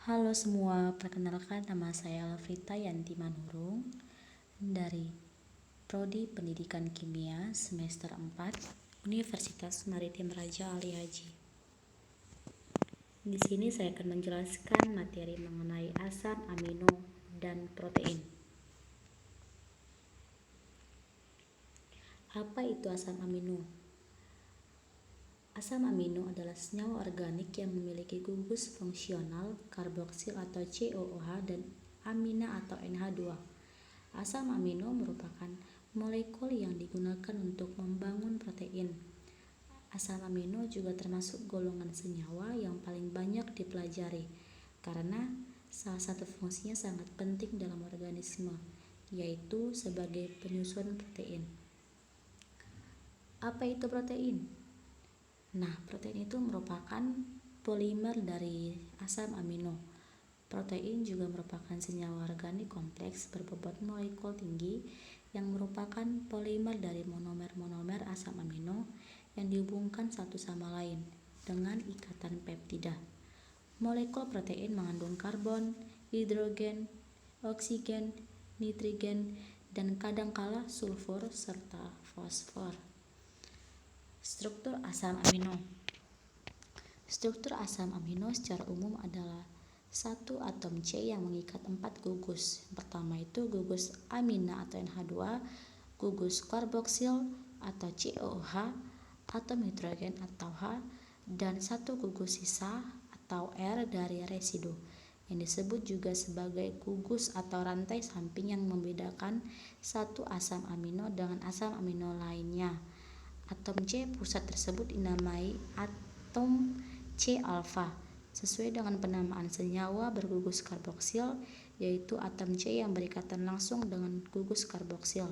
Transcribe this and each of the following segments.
Halo semua, perkenalkan nama saya Alfrita Yanti Manurung dari Prodi Pendidikan Kimia semester 4 Universitas Maritim Raja Ali Haji. Di sini saya akan menjelaskan materi mengenai asam amino dan protein. Apa itu asam amino? Asam amino adalah senyawa organik yang memiliki gugus fungsional karboksil atau COOH dan amina atau NH2. Asam amino merupakan molekul yang digunakan untuk membangun protein. Asam amino juga termasuk golongan senyawa yang paling banyak dipelajari karena salah satu fungsinya sangat penting dalam organisme, yaitu sebagai penyusun protein. Apa itu protein? Nah, protein itu merupakan polimer dari asam amino. Protein juga merupakan senyawa organik kompleks berbobot molekul tinggi yang merupakan polimer dari monomer-monomer asam amino yang dihubungkan satu sama lain dengan ikatan peptida. Molekul protein mengandung karbon, hidrogen, oksigen, nitrogen, dan kadangkala sulfur serta fosfor. Struktur asam amino. Struktur asam amino secara umum adalah satu atom C yang mengikat 4 gugus. Yang pertama itu gugus amina atau NH2, gugus karboksil atau COOH, atom hidrogen atau H, dan satu gugus sisa atau R dari residu yang disebut juga sebagai gugus atau rantai samping yang membedakan satu asam amino dengan asam amino lainnya. Atom C pusat tersebut dinamai atom C alfa sesuai dengan penamaan senyawa bergugus karboksil, yaitu atom C yang berikatan langsung dengan gugus karboksil.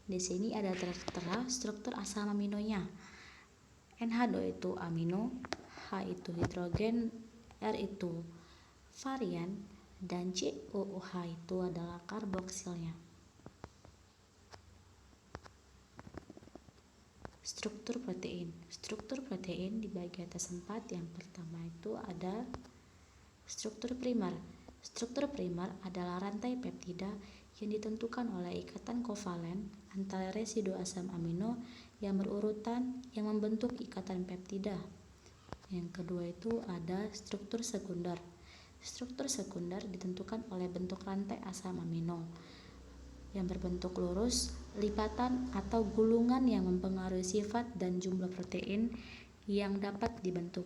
Di sini ada tertera struktur asam aminonya. NH2 itu amino, H itu hidrogen, R itu varian, dan COOH itu adalah karboksilnya. Struktur protein. Struktur protein dibagi atas 4. Yang pertama itu ada struktur primer. Struktur primer adalah rantai peptida yang ditentukan oleh ikatan kovalen antara residu asam amino yang berurutan yang membentuk ikatan peptida. Yang kedua itu ada struktur sekunder. Struktur sekunder ditentukan oleh bentuk rantai asam amino yang berbentuk lurus, lipatan atau gulungan yang mempengaruhi sifat dan jumlah protein yang dapat dibentuk.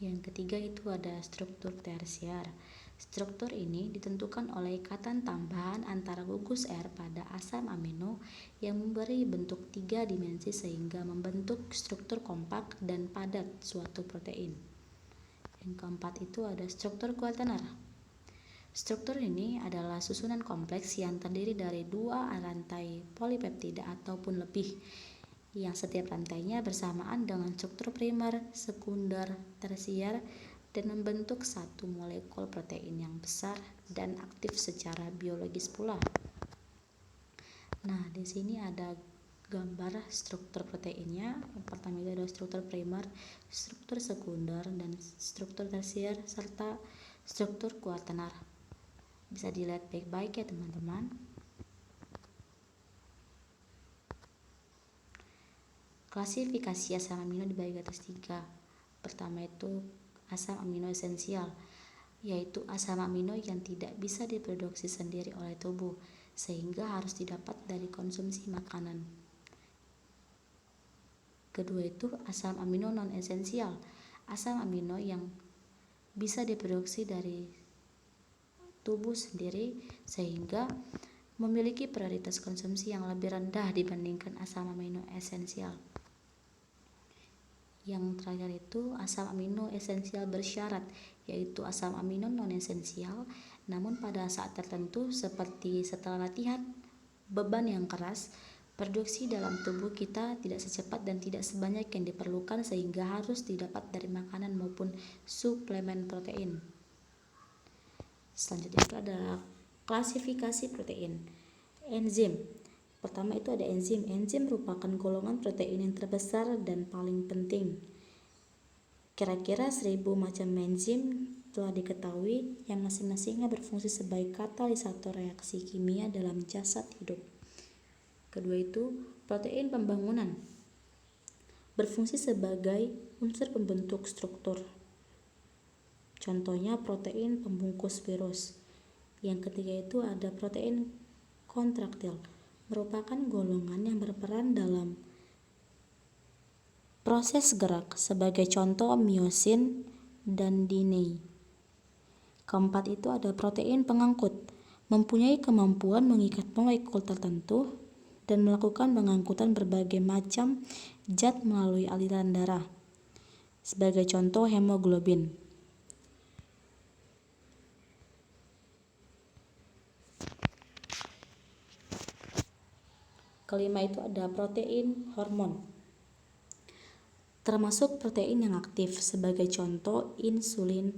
Yang ketiga itu ada struktur tersier. Struktur ini ditentukan oleh ikatan tambahan antara gugus R pada asam amino yang memberi bentuk 3 dimensi sehingga membentuk struktur kompak dan padat suatu protein. Yang keempat itu ada struktur kuaterner. Struktur ini adalah susunan kompleks yang terdiri dari 2 rantai polipeptida ataupun lebih, yang setiap rantainya bersamaan dengan struktur primer, sekunder, tersier, dan membentuk satu molekul protein yang besar dan aktif secara biologis pula. Nah, di sini ada gambar struktur proteinnya. Yang pertama itu ada struktur primer, struktur sekunder, dan struktur tersier, serta struktur kuaterner. Bisa dilihat baik-baik ya teman-teman. Klasifikasi asam amino dibagi atas 3. Pertama itu asam amino esensial, yaitu asam amino yang tidak bisa diproduksi sendiri oleh tubuh sehingga harus didapat dari konsumsi makanan. Kedua itu asam amino non esensial, asam amino yang bisa diproduksi dari tubuh sendiri sehingga memiliki prioritas konsumsi yang lebih rendah dibandingkan asam amino esensial. Yang terakhir itu asam amino esensial bersyarat, yaitu asam amino non esensial namun pada saat tertentu seperti setelah latihan beban yang keras, produksi dalam tubuh kita tidak secepat dan tidak sebanyak yang diperlukan sehingga harus didapat dari makanan maupun suplemen protein. Selanjutnya itu adalah klasifikasi protein. Enzim. Pertama itu ada enzim. Enzim merupakan golongan protein yang terbesar dan paling penting. Kira-kira 1000 macam enzim telah diketahui yang masing-masingnya berfungsi sebagai katalisator reaksi kimia dalam jasad hidup. Kedua itu, protein pembangunan berfungsi sebagai unsur pembentuk struktur. Contohnya protein pembungkus virus. Yang ketiga itu ada protein kontraktil, merupakan golongan yang berperan dalam proses gerak, sebagai contoh miosin dan DNA. Keempat itu ada protein pengangkut, mempunyai kemampuan mengikat molekul tertentu dan melakukan pengangkutan berbagai macam zat melalui aliran darah, sebagai contoh hemoglobin. Kelima itu ada protein hormon, termasuk protein yang aktif, sebagai contoh insulin.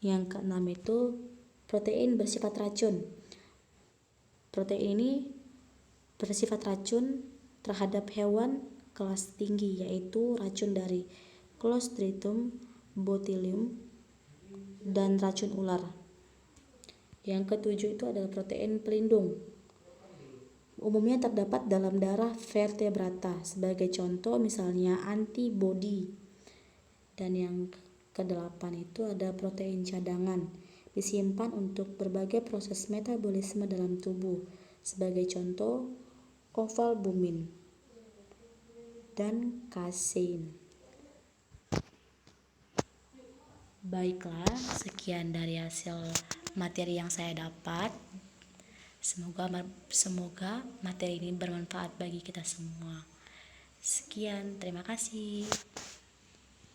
Yang keenam itu protein bersifat racun. Protein ini bersifat racun terhadap hewan kelas tinggi, yaitu racun dari Clostridium botulinum dan racun ular. Yang ketujuh itu adalah protein pelindung. Umumnya terdapat dalam darah vertebrata, sebagai contoh misalnya antibodi. Dan yang kedelapan itu ada protein cadangan, disimpan untuk berbagai proses metabolisme dalam tubuh, sebagai contoh ovalbumin dan kasein. Baiklah, sekian dari hasil materi yang saya dapat. Semoga materi ini bermanfaat bagi kita semua. Sekian, terima kasih.